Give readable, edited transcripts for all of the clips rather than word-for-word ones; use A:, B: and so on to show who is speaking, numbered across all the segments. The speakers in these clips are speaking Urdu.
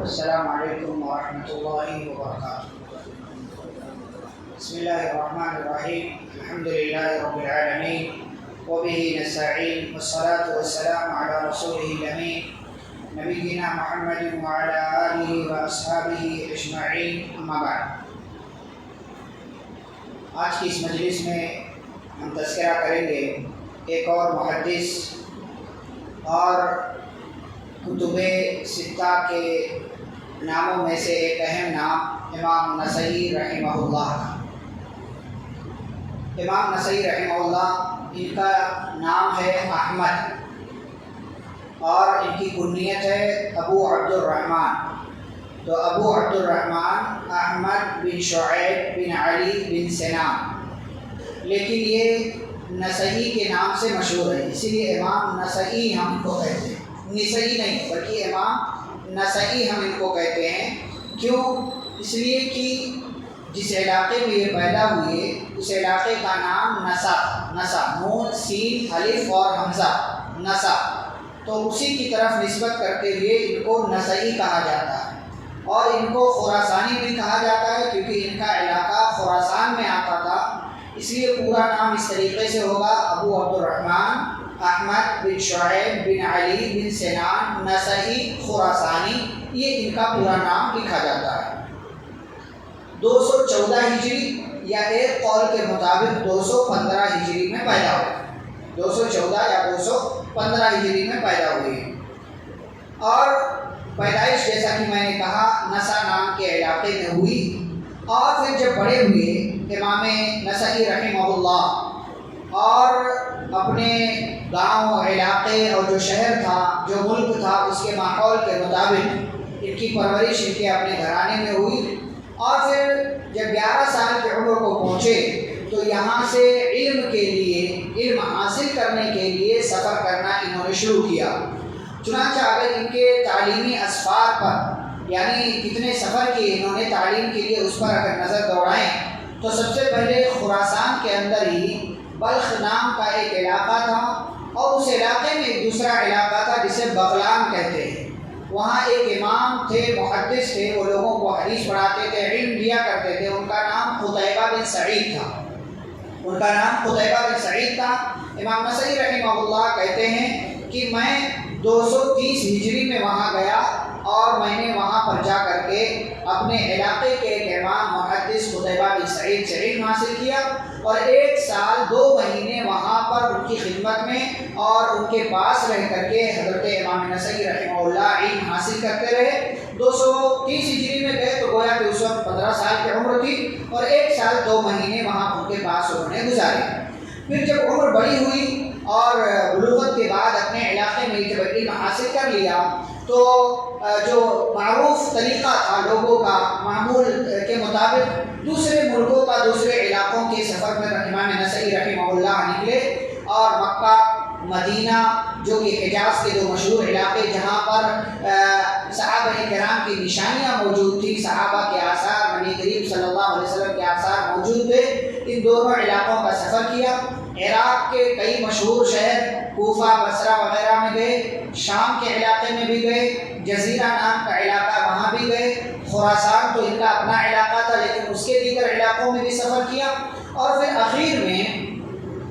A: السلام علیکم ورحمۃ اللہ وبرکاتہ۔ بسم اللہ الرحمن الرحیم، الحمد للہ رب العالمین وبہ نستعین والصلاة والسلام علی رسولہ الامین نبینا محمد وعلی آلہ واصحابہ اجمعین، اما بعد۔ آج کی اس مجلس میں ہم تذکرہ کریں گے ایک اور محدث اور کتب ستہ کے ناموں میں سے ایک اہم نام امام نسائی رحمہ اللہ کا۔ امام نسائی رحمہ اللہ، ان کا نام ہے احمد اور ان کی کنیت ہے ابو عبد الرحمن۔ تو ابو عبد الرحمن احمد بن شعیب بن علی بن سنان، لیکن یہ نسائی کے نام سے مشہور ہے، اسی لیے امام نسائی ہم کو کہتے ہیں، نسائی نہیں بلکہ امام نسائی ہم ان کو کہتے ہیں۔ کیوں؟ اس لیے کہ جس علاقے میں یہ پیدا ہوئے اس علاقے کا نام نسا، نون سین الف اور حمزہ، نسا، تو اسی کی طرف نسبت کرتے ہوئے ان کو نسائی کہا جاتا ہے۔ اور ان کو خراسانی بھی کہا جاتا ہے کیونکہ ان کا علاقہ خراسان میں آتا تھا، اس لیے پورا نام اس طریقے سے ہوگا ابو عبد الرحمن احمد بن شعیب بن علی بن سنان نسائی خراسانی، یہ ان کا پورا نام لکھا جاتا ہے۔ 214 ہجری یا ایک قول کے مطابق 215 ہجری میں پیدا ہوئے، 214 یا 215 ہجری میں پیدا ہوئے۔ اور پیدائش جیسا کہ میں نے کہا نسا نام کے علاقے میں ہوئی، اور پھر جب بڑے ہوئے امام نسائی رحمہ اللہ اور اپنے گاؤں علاقے اور جو شہر تھا، جو ملک تھا، اس کے ماحول کے مطابق ان کی پرورش ان کے اپنے گھرانے میں ہوئی، اور پھر جب 11 سال کی عمر کو پہنچے تو یہاں سے علم کے لیے، علم حاصل کرنے کے لیے سفر کرنا انہوں نے شروع کیا۔ چنانچہ اگر ان کے تعلیمی اسفار پر، یعنی کتنے سفر کیے انہوں نے تعلیم کے لیے، اس پر اگر نظر دوڑائیں تو سب سے پہلے خراسان کے اندر ہی بلخ نام کا ایک علاقہ تھا، اور اس علاقے میں ایک دوسرا علاقہ تھا جسے بغلان کہتے ہیں۔ وہاں ایک امام تھے، محدث تھے، وہ لوگوں کو حدیث پڑھاتے تھے، علم دیا کرتے تھے، ان کا نام قتیبہ بن سعید تھا، ان کا نام قتیبہ بن سعید تھا۔ امام نسائی رحمہ اللہ کہتے ہیں کہ میں 230 ہجری میں وہاں گیا، اور میں نے وہاں پر جا کر کے اپنے علاقے کے ایک امام محدث قتیبہ بن سعید سے علم حاصل کیا، اور 1 سال 2 مہینے وہاں پر ان کی خدمت میں اور ان کے پاس رہ کر کے حضرت امام نسائی رحمہ اللہ علم حاصل کرتے رہے۔ 230 ہجری میں گئے تو گویا کہ اس وقت 15 سال کی عمر تھی، اور 1 سال 2 مہینے وہاں ان کے پاس انہوں نے گزارے۔ پھر جب عمر بڑی ہوئی اور بلوغت کے بعد اپنے علاقے میں جب علم حاصل کر لیا تو جو معروف طریقہ تھا لوگوں کا، معمول کے مطابق دوسرے ملکوں کا، دوسرے علاقوں کے سفر میں امام نسائی رحمہ اللہ نکلے، اور مکہ، مدینہ جو کہ حجاز کے 2 مشہور علاقے جہاں پر صحابہ کرام کی نشانیاں موجود تھیں، صحابہ کے آثار، نبی کریم صلی اللہ علیہ وسلم کے آثار موجود تھے، ان دونوں علاقوں کا سفر کیا۔ عراق کے کئی مشہور شہر کوفہ، بصرہ وغیرہ میں گئے، شام کے علاقے میں بھی گئے، جزیرہ نام کا علاقہ وہاں بھی گئے، خراسان تو ان کا اپنا علاقہ تھا لیکن اس کے دیگر علاقوں میں بھی سفر کیا، اور پھر اخیر میں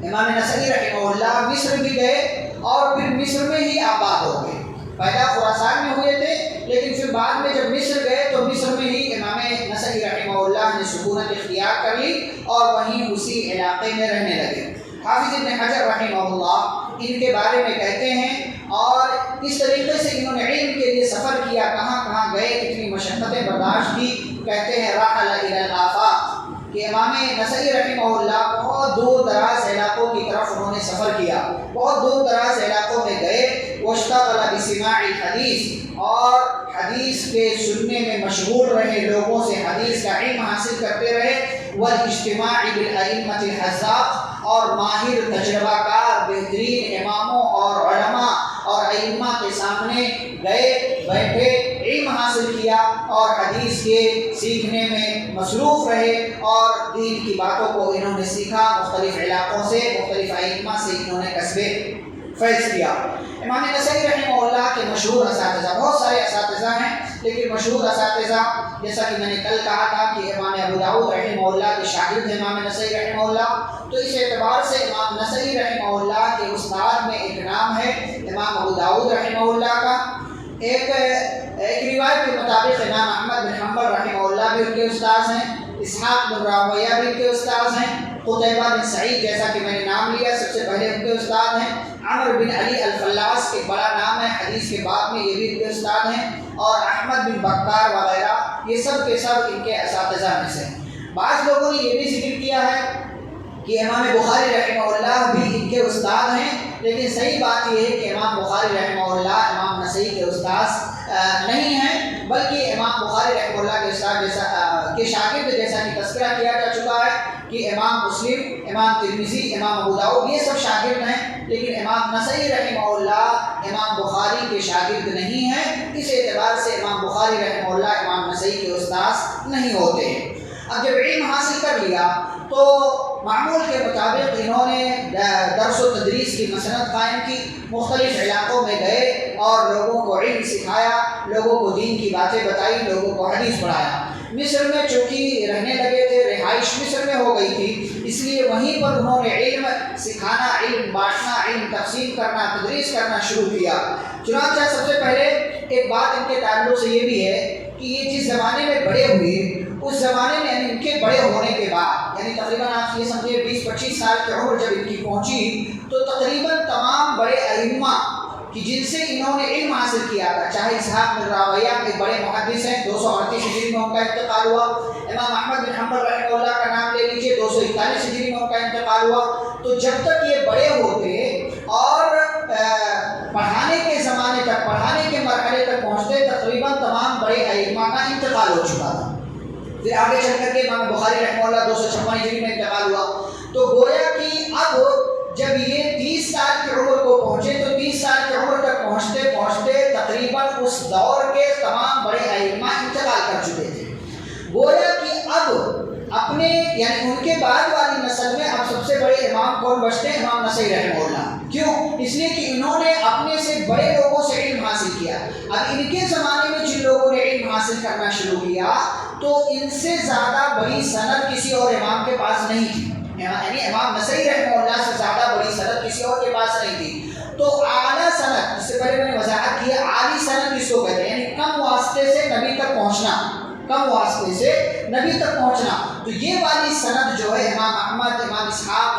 A: امام نسائی رحمہ اللہ مصر بھی گئے، اور پھر مصر میں ہی آباد ہو گئے۔ پیدا خراسان میں ہوئے تھے لیکن پھر بعد میں جب مصر گئے تو مصر میں ہی امام نسائی رحمہ اللہ نے سکونت اختیار کر لی اور وہیں اسی علاقے میں رہنے لگے۔ حافظ ابن حجر رحمہ اللہ ان کے بارے میں کہتے ہیں، اور اس طریقے سے انہوں نے علم کے لیے سفر کیا، کہاں کہاں گئے، کتنی مشقتیں برداشت کی۔ کہتے ہیں رحل الی الآفاق، کہ امام نسائی رحمہ اللہ بہت دور دراز علاقوں کی طرف انہوں نے سفر کیا، بہت دور دراز علاقوں میں گئے۔ واشتغل بسماع الحدیث، اور حدیث کے سننے میں مشغول رہے، لوگوں سے حدیث کا علم حاصل کرتے رہے۔ والاجتماع بالائمۃ الحذاق، اور ماہر، تجربہ کار، بہترین اماموں اور علماء اور ائمہ کے سامنے گئے، بیٹھے، علم حاصل کیا، اور حدیث کے سیکھنے میں مصروف رہے، اور دین کی باتوں کو انہوں نے سیکھا، مختلف علاقوں سے، مختلف ائمہ سے انہوں نے کسب فیض کیا۔ امام نسائی رحمہ اللہ کے مشہور اساتذہ، بہت سارے اساتذہ ہیں لیکن مشہور اساتذہ جیسا کہ میں نے کل کہا تھا کہ امام ابو داؤد رحمہ اللہ کے شاگرد ہیں امام نسائی رحمہ اللہ، تو اس اعتبار سے امام نسائی رحمہ اللہ کے استاد میں ایک نام ہے امام ابو داؤد رحمہ اللہ کا۔ ایک روایت کے مطابق امام احمد بن حنبل رحمہ اللہ بھی ان کے استاذ ہیں، اسحاق بن راہویہ بھی ان کے استاذ ہیں، قتیبہ بن سعید جیسا کہ میں نے نام لیا سب سے پہلے ان کے استاد ہیں، عمر بن علی الفلاس ایک بڑا نام ہے حدیث کے باب میں، یہ بھی ان کے استاد ہیں، اور احمد بن بکار وغیرہ، یہ سب کے سب ان کے اساتذہ میں سے ہیں۔ بعض لوگوں نے یہ بھی ذکر کیا ہے کہ امام بخاری رحمہ اللہ بھی ان کے استاد ہیں، لیکن صحیح بات یہ ہے کہ امام بخاری رحمہ اللہ امام نسائی کے استاد نہیں ہیں، بلکہ امام بخاری رحمہ اللہ کے استاد جیسا کے شاگرد جیسا کہ تذکرہ کیا جا چکا ہے کہ امام مسلم، امام ترمذی، امام ابو داؤد یہ سب شاگرد ہیں، لیکن امام نسائی رحمہ اللہ امام بخاری کے شاگرد نہیں ہیں، اس اعتبار سے امام بخاری رحمہ اللہ امام نسائی کے استاد نہیں ہوتے ہیں۔ اب جب علم حاصل کر لیا تو معمول کے مطابق انہوں نے درس و تدریس کی مسند قائم کی، مختلف علاقوں میں گئے اور لوگوں کو علم سکھایا، لوگوں کو دین کی باتیں بتائی، لوگوں کو حدیث پڑھایا۔ مصر میں چونکہ رہنے لگے تھے، رہائش مصر میں ہو گئی تھی، اس لیے وہیں پر انہوں نے علم سکھانا، علم بانٹنا، علم تقسیم کرنا، تدریس کرنا شروع کیا۔ چنانچہ سب سے پہلے ایک بات ان کے تعلق سے یہ بھی ہے کہ یہ جس زمانے میں بڑے ہوئے اس زمانے میں یعنی ان کے بڑے ہونے کے بعد، یعنی تقریباً آپ یہ سمجھے 20-25 سال کی عمر جب ان کی پہنچی تو تقریباً تمام بڑے ائمہ کہ جن سے انہوں نے علم حاصل کیا تھا، چاہے اسحاق بن راہویہ ایک بڑے محدث ہیں، 238 ہجری میں ان کا انتقال ہوا، امام احمد بن حنبل رحمہ اللہ کا نام لے لیجیے 241 ہجری میں ان کا انتقال ہوا، تو جب تک یہ بڑے ہوتے اور پڑھانے کے زمانے تک، پڑھانے کے مرحلے تک پہنچتے، تقریباً تمام بڑے ائمہ کا انتقال ہو چکا تھا۔ پھر آگے چل کر کے امام بخاری رحمہ اللہ 256 ہجری میں انتقال ہوا، تو گویا کہ اب جب یہ 30 سال کی عمر کو پہنچے تو 30 سال کی عمر تک پہنچتے پہنچتے تقریباً اس دور کے تمام بڑے ائمہ انتقال کر چکے تھے۔ گویا کہ اب اپنے یعنی ان کے بعد والی نسل میں اب سب سے بڑے امام کون بچتے ہیں؟ امام نسائی رحمہ اللہ۔ کیوں؟ اس لیے کہ انہوں نے اپنے سے بڑے لوگوں سے علم حاصل کیا۔ اب ان کے زمانے میں جن لوگوں نے علم حاصل کرنا شروع کیا تو ان سے زیادہ بڑی سند کسی اور امام کے پاس نہیں تھی، یعنی امام نسائی رحمہ اللہ سے زیادہ بڑی سند کسی اور کے پاس نہیں تھی۔ تو اعلیٰ سند، اس سے پہلے میں نے وضاحت کی، اعلی سند کس کو کہتے ہیں؟ یعنی کم واسطے سے نبی تک پہنچنا، کم واسطے سے نبی تک پہنچنا، تو یہ والی سند جو ہے امام احمد، امام اسحاق،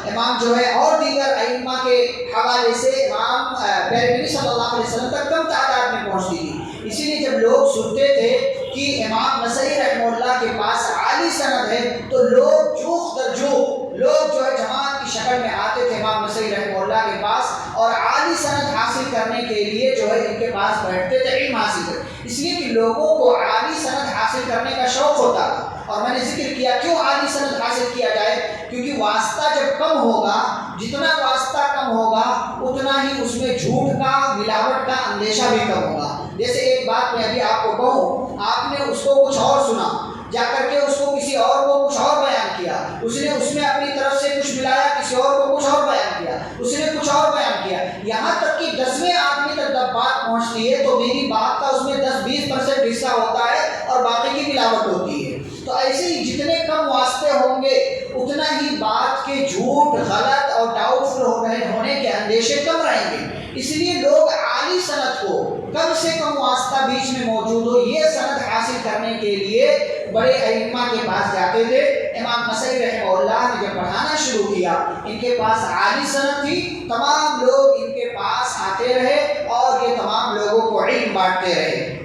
A: امام جو ہے اور دیگر ائمہ کے حوالے سے امام پیارے نبی صلی اللہ علیہ وسلم تک کم تعداد میں پہنچتی تھی۔ اسی لیے جب لوگ سنتے تھے کہ امام نسائی رحمہ اللہ کے پاس عالی سند ہے تو لوگ جوخ در جوخ لوگ جو ہے جماعت کی شکل میں آتے تھے امام نسائی رحمہ اللہ کے پاس، اور عالی سند حاصل کرنے کے لیے جو ہے ان کے پاس بیٹھتے تھے علم حاصل کرتے، اس لیے کہ لوگوں کو عالی سند حاصل کرنے کا شوق ہوتا تھا۔ اور میں نے ذکر کیا کیوں عالی سند حاصل کیا جائے، کیونکہ واسطہ جب کم ہوگا، جتنا واسطہ کم ہوگا اتنا ہی اس میں جھوٹ کا، ملاوٹ کا اندیشہ بھی کم ہوگا۔ جیسے ایک بات میں ابھی آپ کو کہوں، آپ نے اس کو کچھ اور سنا، جا کر کے اس کو کسی اور کو کچھ اور بیان کیا، اس نے اس میں اپنی طرف سے کچھ ملایا، کسی اور کو کچھ اور بیان کیا، اس نے کچھ اور بیان کیا، یہاں تک کہ 10ویں آدمی تک جب بات پہنچتی ہے تو میری بات کا اس میں 10-20% حصہ ہوتا ہے اور باقی کی ملاوٹ ہوتی ہے۔ تو ایسے ہی جتنے کم واسطے ہوں گے اتنا ہی بات کے جھوٹ، غلط اور ڈاؤٹ فل ہونے کے اندیشے کم رہیں گے۔ اس لیے لوگ عالی سند کو، کم سے کم واسطہ بیچ میں موجود ہو، یہ سند حاصل کرنے کے لیے بڑے ائمہ کے پاس جاتے تھے۔ امام نسائی رحمہ اللہ نے جب پڑھانا شروع کیا، ان کے پاس عالی سند تھی، تمام لوگ ان کے پاس آتے رہے اور یہ تمام لوگوں کو علم بانٹتے رہے۔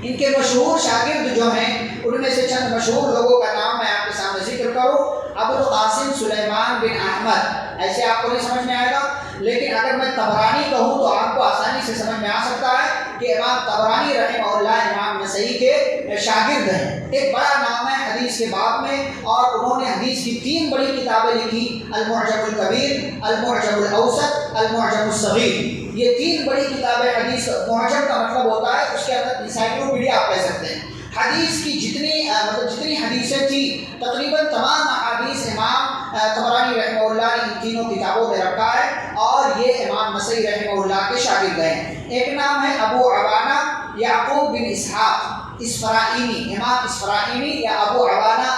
A: ان کے مشہور شاگرد جو ہیں ان میں سے چند مشہور لوگوں کا نام میں آپ کے سامنے ذکر کروں۔ ابو القاسم سلیمان بن احمد، ایسے آپ کو نہیں سمجھ میں آئے گا، لیکن اگر میں طبرانی کہوں تو آپ کو آسانی سے سمجھ میں آ سکتا ہے کہ امام طبرانی رحمہ اللہ امام نسائی کے شاگرد ہیں۔ ایک بڑا نام ہے حدیث کے باب میں، اور انہوں نے حدیث کی 3 بڑی کتابیں لکھی، المعجم الکبیر، المعجم الاوسط، المعجم الصغیر۔ یہ 3 بڑی کتابیں حدیث، معجم کا مطلب ہوتا ہے اس کے اندر انسائکلوپیڈیا آپ کہہ سکتے ہیں۔ حدیث کی جتنی حدیثیں تھیں تقریباً تمام احادیث امام طبرانی رحمہ اللہ نے ان تینوں کتابوں میں رکھا ہے، اور اور یہ امام نسائی رحمہ اللہ کے شاگرد ہیں۔ ایک نام ہے ابو عوانہ یعقوب بن اسحاق اسفرائینی، امام اسفرائینی یا ابو عوانہ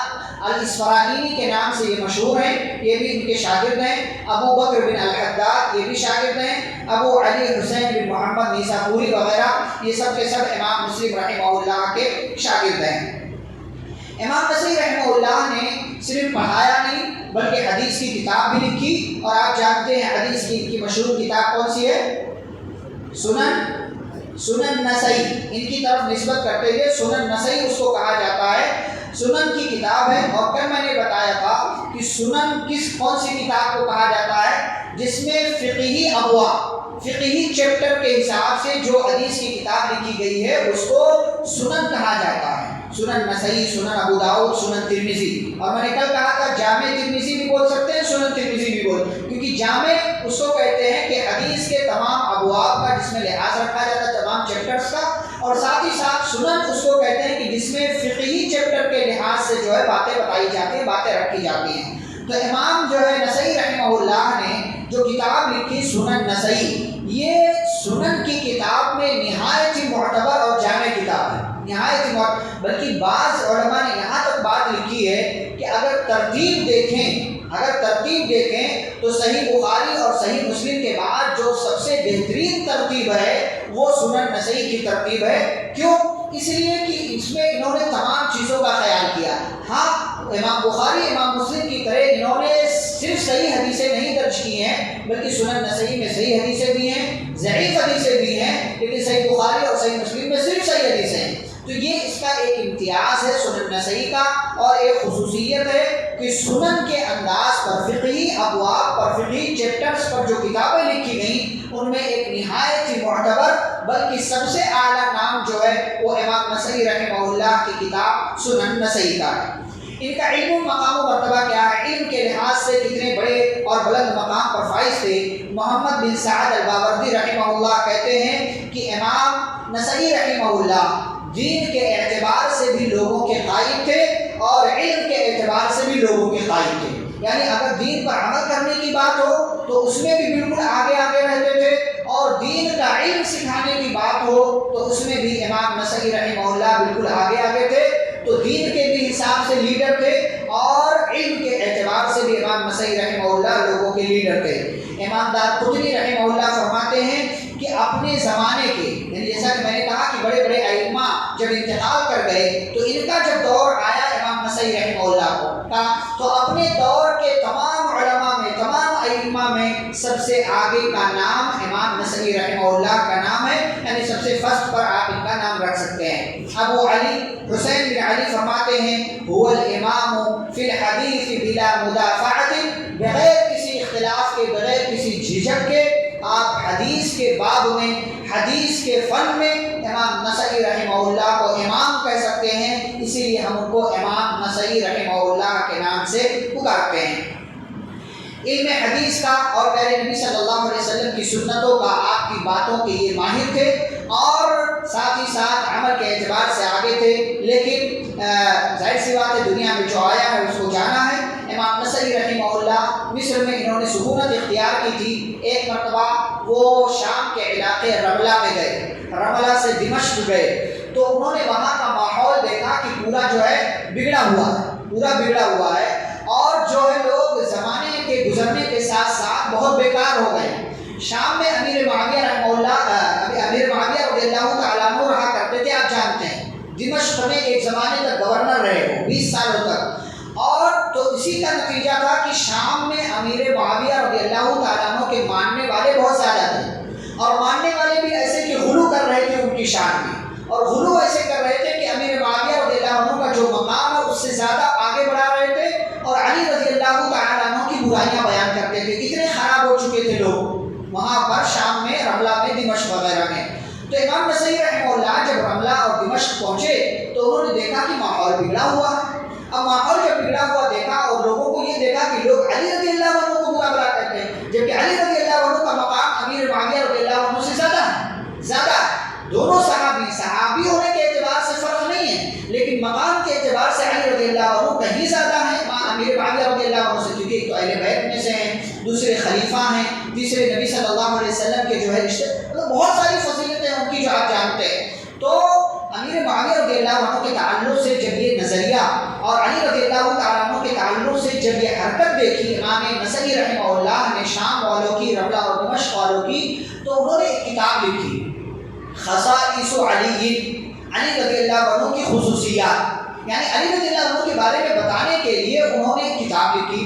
A: الاسفرائینی کے نام سے یہ مشہور ہیں، یہ بھی ان کے شاگرد ہیں۔ ابو بکر بن الحداد یہ بھی شاگرد ہیں۔ ابو علی حسین بن محمد نیسابوری وغیرہ یہ سب کے سب امام مسلم رحمہ اللہ کے شاگرد ہیں۔ امام نسائی رحمہ اللہ نے صرف پڑھایا نہیں بلکہ حدیث کی کتاب بھی لکھی، اور آپ جانتے ہیں حدیث کی مشہور کتاب کون سی ہے؟ سنن نسائی، ان کی طرف نسبت کرتے ہوئے سنن نسائی اس کو کہا جاتا ہے، سنن کی کتاب ہے۔ اور کل میں نے بتایا تھا کہ سنن کون سی کتاب کو کہا جاتا ہے؟ جس میں فقہی ابواب، فقہی چیپٹر کے حساب سے جو حدیث کی کتاب لکھی گئی ہے اس کو سنن کہا جاتا ہے۔ سنن نسائی، سنن ابو داؤد، سنن ترمذی، اور میں نے کل کہا تھا جامع ترمذی بھی بول سکتے ہیں، سنن ترمذی بھی بول، کیونکہ جامع اس کو کہتے ہیں کہ حدیث کے تمام ابواب کا جس میں لحاظ رکھا جاتا ہے، تمام چیپٹرز کا، اور ساتھ ہی ساتھ سنن اس کو کہتے ہیں کہ جس میں فقہی چیپٹر کے لحاظ سے جو ہے باتیں بتائی جاتی ہیں، باتیں رکھی جاتی ہیں۔ تو امام جو ہے نسائی رحمہ اللہ نے جو کتاب لکھی سنن نسائی، یہ سنن کی کتاب میں نہایت ہی معتبر اور جامع کتاب ہے، نہایت ہی معتبر، بلکہ بعض علماء نے یہاں تک بات لکھی ہے کہ اگر ترتیب دیکھیں تو صحیح بخاری اور صحیح مسلم کے بعد جو سب سے بہترین ترتیب ہے وہ سنن نسائی کی ترتیب ہے۔ کیوں؟ اس لیے کہ اس میں انہوں نے تمام چیزوں کا خیال کیا۔ ہاں، امام بخاری امام مسلم کی طرح انہوں نے صرف صحیح حدیثیں نہیں درج کی ہیں، بلکہ سنن نسائی میں صحیح حدیثیں بھی ہیں، ضعیف حدیثیں بھی ہیں، لیکن صحیح بخاری اور صحیح مسلم میں صرف صحیح حدیثیں ہیں۔ تو یہ اس کا ایک امتیاز ہے سنن نسائی کا، اور ایک خصوصیت ہے کہ سنن کے انداز پر، فقہی ابواب پر، فقہی چیپٹرز پر جو کتابیں لکھی گئیں ان میں ایک نہایت ہی معتبر بلکہ سب سے اعلیٰ نام جو ہے وہ امام نسائی رحمہ اللہ کی کتاب سنن نسائی کا ہے۔ ان کا علم و مقام و مرتبہ کیا ہے، علم کے لحاظ سے کتنے بڑے اور بلند مقام پر فائز تھے؟ محمد بن سعد الباوردی رحمہ اللہ کہتے ہیں کہ امام نسائی رحمہ اللہ دین کے اعتبار سے بھی لوگوں کے قائد تھے اور علم کے اعتبار سے بھی لوگوں کے قائد تھے، یعنی اگر دین پر عمل کرنے کی بات ہو تو اس میں بھی بالکل آگے رہتے تھے، اور دین کا علم سکھانے کی بات ہو تو اس میں بھی امام نسائی رحمہ اللہ بالکل آگے تھے۔ تو دین کے بھی حساب سے لیڈر تھے اور علم کے اعتبار سے بھی امام نسائی رحمہ اللہ لوگوں کے لیڈر تھے۔ امام دارقطنی رحمہ اللہ فرماتے ہیں کہ اپنے زمانے کے، یعنی جیسا کہ میں نے کہا کہ بڑے بڑے ائمہ جب انتقال کر گئے تو ان کا جب دور آیا امام نسائی رحمہ اللہ کا، تو اپنے دور کے تمام علماء میں، تمام ائمہ میں سب سے آگے کا نام امام نسائی رحمہ اللہ کا نام ہے، یعنی سب سے فرسٹ پر آپ ان کا نام رکھ سکتے ہیں۔ ابو علی حسین بن علی فرماتے ہیں هو الامام فی الحدیث بلا مدافعت، بغیر کسی اختلاف کے، بغیر کسی جھجک کے آپ حدیث کے باب میں، حدیث کے فن میں امام نسائی رحمہ اللہ کو امام کہہ سکتے ہیں، اسی لیے ہم ان کو امام نسائی رحمہ اللہ کے نام سے پکارتے ہیں۔ علم حدیث کا اور پیارے نبی صلی اللہ علیہ وسلم کی سنتوں کا، آپ کی باتوں کے یہ ماہر تھے، اور ساتھ ہی ساتھ عمل کے اعتبار سے آگے تھے، لیکن ظاہر سی بات ہے دنیا میں جو آیا ہے اس کو جانا ہے۔ امام نسائی رحمہ اللہ مصر میں انہوں نے سکونت اختیار کی تھی۔ ایک مرتبہ وہ شام کے علاقے رملہ میں گئے، رملہ سے دمشق گئے، تو انہوں نے وہاں کا ماحول دیکھا کہ پورا جو ہے بگڑا ہوا ہے، اور جو ہے لوگ زمانے کے گزرنے کے ساتھ ساتھ بہت بیکار ہو گئے۔ شام میں امیر معاویہ رضی اللہ تعالیٰ عنہ رہا کرتے تھے، آپ جانتے ہیں دمشق میں ایک زمانے تک گورنر رہے ہو 20 سالوں تک، اور تو اسی کا نتیجہ تھا کہ شام میں امیر معاویہ رضی اللہ تعالیٰ عنہ کے ماننے والے بہت زیادہ تھے، اور ماننے والے بھی ایسے کہ غلو کر رہے تھے ان کی شان میں، اور غلو ایسے کر رہے تھے کہ امیر معاویہ رضی اللہ عنہ کا جو مقام ہے اس سے زیادہ آگے بڑھا رہے تھے، اور علی رضی اللہ تعالیٰ عنہ کی برائیاں بیان کرتے تھے۔ اتنے خراب ہو چکے تھے لوگ وہاں پر شام میں، رملہ میں، دمشق وغیرہ میں۔ تو امام نسائی رحمہ اللہ جب رملہ اور دمشق پہنچے تو انہوں نے دیکھا کہ ماحول بگڑا ہوا ہے۔ اب ماحول جب بگڑا ہوا دیکھا اور لوگوں کو یہ دیکھا کہ لوگ علی رضی اللہ عنہ کو برا بلا کرتے ہیں، جبکہ علی رضی اللہ عنہ کا مقام امیر معاویہ رضی اللہ عنہ سے زیادہ ہے۔ دونوں صحابی ہونے کے اعتبار سے فرق نہیں ہے، لیکن مقام کے اعتبار سے علی رضی اللہ عنہ کہیں زیادہ ہیں امیر معاویہ رضی اللہ عنہ سے، کیونکہ ایک تو اہل بیت میں سے ہیں، دوسرے خلیفہ ہیں، تیسرے نبی صلی اللہ علیہ وسلم کے جو ہے رشتے، مطلب بہت ساری فضیلتیں ان کی جو آپ جانتے ہیں۔ تو امیر معاویہ رضی اللہ عنہ کے تعلق سے جب یہ نظریہ اور علی رضی اللہ تعالیٰ عنہ کے تعلق سے جب یہ حرکت دیکھی امام نسائی رحمہ اللہ نے شام والوں کی، رملہ اور دمشق والوں کی، تو انہوں نے ایک کتاب لکھی خصائص علی، علی رضی اللہ عنہ کی خصوصیات، یعنی علی رضی اللہ عنہ کے بارے میں بتانے کے لیے انہوں نے کتاب لکھی۔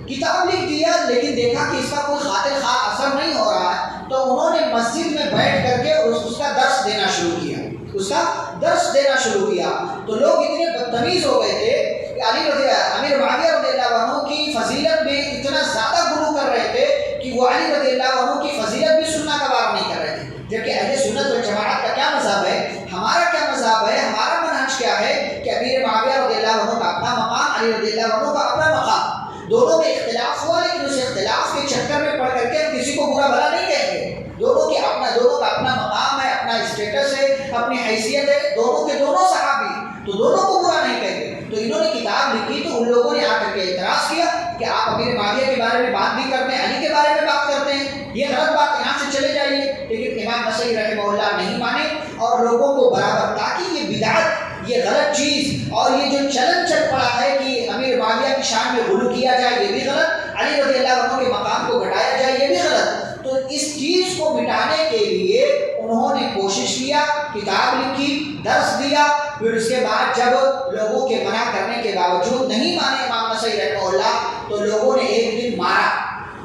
A: کتاب لکھ دیا لیکن دیکھا کہ اس کا کوئی خاطر خواہ اثر نہیں ہو رہا ہے، تو انہوں نے مسجد میں بیٹھ کر کے اس کا درس دینا شروع کیا، اس کا درس دینا شروع کیا۔ تو لوگ اتنے بدتمیز ہو گئے تھے کہ امیر معاویہ رضی اللہ عنہ کی فضیلت میں اتنا زیادہ غلو کر رہے تھے کہ وہ علی رضی اللہ عنہ کی فضیلت بھی سننا گوار نہیں کر رہے تھے۔ جبکہ اہل سنت والجماعت کا کیا مذہب ہے، ہمارا کیا مذہب ہے، ہمارا منہج کیا ہے کہ امیر معاویہ رضی اللہ عنہ کا اپنا مقام، علی رضی اللہ عنہ کا اپنا مقام، دونوں میں اختلاف ہوا لیکن اس اختلاف کے چکر میں پڑھ کر کے ہم کسی کو برا بھلا نہیں کہیں گے۔ دونوں کا اپنا مقام ہے، اپنا اسٹیٹس ہے، اپنی حیثیت ہے، دونوں کے دونوں صحابی، تو دونوں کو برا نہیں کہیں گے۔ تو انہوں نے کتاب لکھی تو ان لوگوں نے آ کر کے اعتراض کیا کہ آپ امیر معاویہ کے بارے میں بات بھی کرتے ہیں، علی کے بارے میں بات کرتے ہیں، یہ غلط بات، یہاں سے چلے جائیے۔ لیکن امام نسائی رحمہ اللہ نہیں مانے اور لوگوں کو برابر، تاکہ یہ بدعت، یہ غلط چیز اور یہ جو چلن چل پڑا ہے کہ امیر معاویہ کی شان میں غلو کیا جائے یہ بھی غلط، علی رضی اللہ عنہ کے مقام کو گھٹایا جائے یہ بھی غلط۔ تو اس چیز کو مٹانے کے لیے انہوں نے کوشش کیا، کتاب لکھی، درس دیا، پھر اس کے بعد جب لوگوں کے منع کرنے کے باوجود نہیں مانے امام نسائی رحمہ اللہ، تو لوگوں نے ایک دن مارا،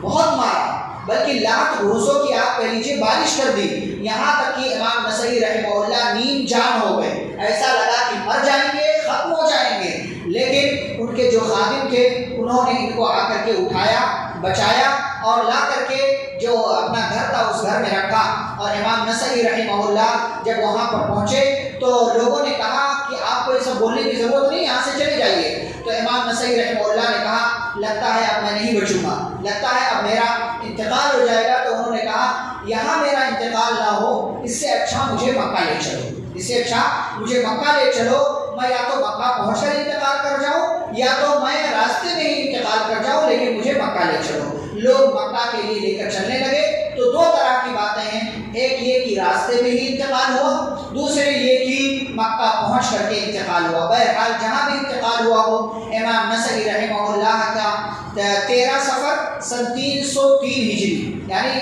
A: بہت مارا، بلکہ لاکھ گھوسوں کی آپ کہہ لیجیے بارش کر دی، یہاں تک کہ امام نسائی رحمہ اللہ نیم جان ہو گئے، ایسا لگا کہ مر جائیں گے، ختم ہو جائیں گے۔ لیکن ان کے جو خادم تھے انہوں نے ان کو آ کر کے اٹھایا، بچایا اور لا کر کے جو اپنا گھر تھا اس گھر میں رکھا۔ اور امام نسائی رحمہ اللہ جب وہاں پر پہنچے تو لوگوں نے کہا کہ آپ کو یہ سب بولنے کی ضرورت نہیں، یہاں سے چلے جائیے۔ تو امام نسائی رحمہ اللہ نے کہا لگتا ہے اب میں نہیں بچوں گا، لگتا ہے اب میرا انتقال ہو جائے گا۔ تو انہوں نے کہا یہاں میرا انتقال نہ ہو، اس سے اچھا مجھے مکہ لے چلو، اس سے اچھا مجھے مکہ لے چلو، میں یا تو مکہ پہنچ کر انتقال کر جاؤں یا تو میں راستے میں ہی انتقال کر جاؤں، لیکن مجھے مکہ لے چلو۔ لوگ مکہ کے لیے لے کر چلنے لگے۔ تو دو طرح کی باتیں ہیں، ایک یہ کہ راستے میں ہی انتقال ہوا، دوسرے یہ کہ مکہ پہنچ کر کے انتقال ہوا۔ بہرحال جہاں بھی انتقال ہوا ہو، امام نسائی رحمہ اللہ کا 13 صفر سن 303 ہجری، یعنی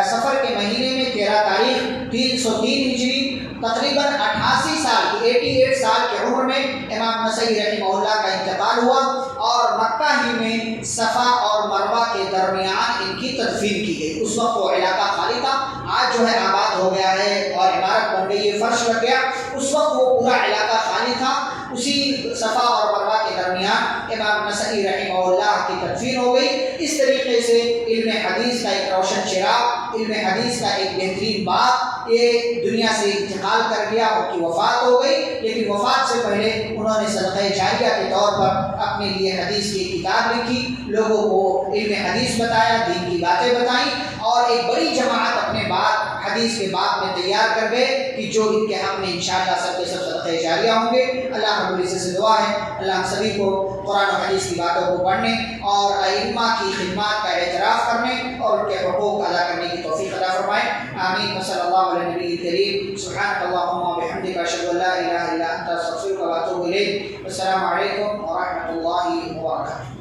A: صفر کے مہینے میں 13 تاریخ 303 ہجری، تقریباً 88 سال کی 88 سال کی عمر میں امام نسائی رحمہ اللہ کا انتقال ہوا، اور مکہ ہی میں صفا اور مروہ کے درمیان ان کی تدفین کی گئی۔ اس وقت وہ علاقہ خالی تھا، آج جو ہے آباد ہو گیا ہے اور عمارت بن گئی ہے، فرش لگ گیا، اس وقت وہ پورا علاقہ خالی تھا۔ اسی صفا اور مروہ کے درمیان امام نسائی رحمہ اللہ کی تدفین ہو گئی۔ اس طریقے سے علم حدیث کا ایک روشن چراغ، علم حدیث کا ایک بہترین باب یہ دنیا سے انتقال کر گیا، ان کی وفات ہو گئی، لیکن وفات سے پہلے انہوں نے صدقہ جاریہ کے طور پر اپنے لیے حدیث کی کتاب لکھی، لوگوں کو علم حدیث بتایا، دین کی باتیں بتائیں، اور ایک بڑی جماعت اپنے بعد حدیث کے باب میں تیار کر گئے کہ جو ان کے حق میں انشاءاللہ سب کے سب صدقہ جاریہ ہوں گے۔ اللہ رب العزت سے دعا ہے اللہ ہم سبھی کو قرآن و حدیث کی باتوں کو پڑھنے اور ائمہ کی خدمات کا اعتراف کرنے اور ان کے حقوق ادا کرنے کی توفیق عطا فرمائے۔ آمین۔ صلی اللہ علیہ نبی کریم۔ سبحانک اللہم و بحمدک، اشہد ان لا الہ الا انت، استغفرک و اتوب الیک۔ السلام علیکم ورحمۃ اللہ وبرکاتہ۔